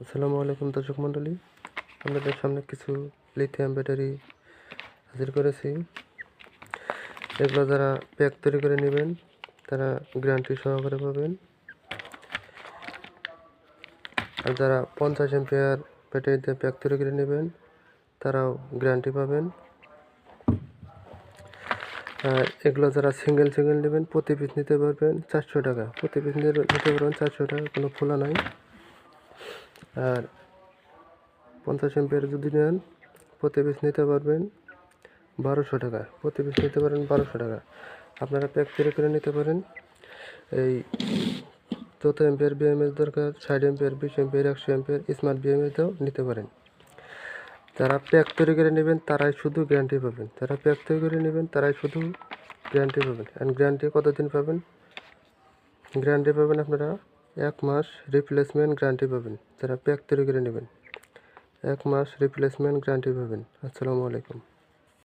আসসালামু আলাইকুম দর্শক মণ্ডলী, আপনাদের সামনে কিছু লিথিয়াম ব্যাটারি হাজির করেছি। এগুলো যারা প্যাক তৈরি করে নেবেন তারা গ্যারান্টি সহকারে পাবেন, আর যারা 50 এম্পিয়ার ব্যাটারিতে প্যাক তৈরি করে নেবেন তারাও গ্যারান্টি পাবেন। আর এগুলো যারা সিঙ্গেল নেবেন প্রতি পিস নিতে পারবেন 400 টাকা, প্রতি পিস নিতে পারবেন 400 টাকা, কোনো খোলা নাই। আর 50 এম্পিয়ার যদি নেন প্রতি পিস নিতে পারবেন 1200 টাকা, প্রতি পিস নিতে পারেন 1200 টাকা। আপনারা প্যাক তৈরি করে নিতে পারেন। এই যত এম্পিয়ার বিএমএস দরকার 60 এম্পিয়ার, 20 এম্পিয়ার, 100 এম্পিয়ার স্মার্ট বিএমএসটাও নিতে পারেন। যারা প্যাক তৈরি করে নেবেন তারাই শুধু গ্যারান্টি পাবেন, যারা প্যাক তৈরি করে নেবেন তারাই শুধু গ্যারান্টি পাবেন। অ্যান্ড গ্যারান্টি কতদিন পাবেন? গ্যারান্টি পাবেন আপনারা 1 মাস রিপ্লেসমেন্ট গ্যারান্টি পাবেন। যারা প্যাক তৈরি করে নেবেন 1 মাস রিপ্লেসমেন্ট গ্যারান্টি পাবেন। আসসালামু আলাইকুম।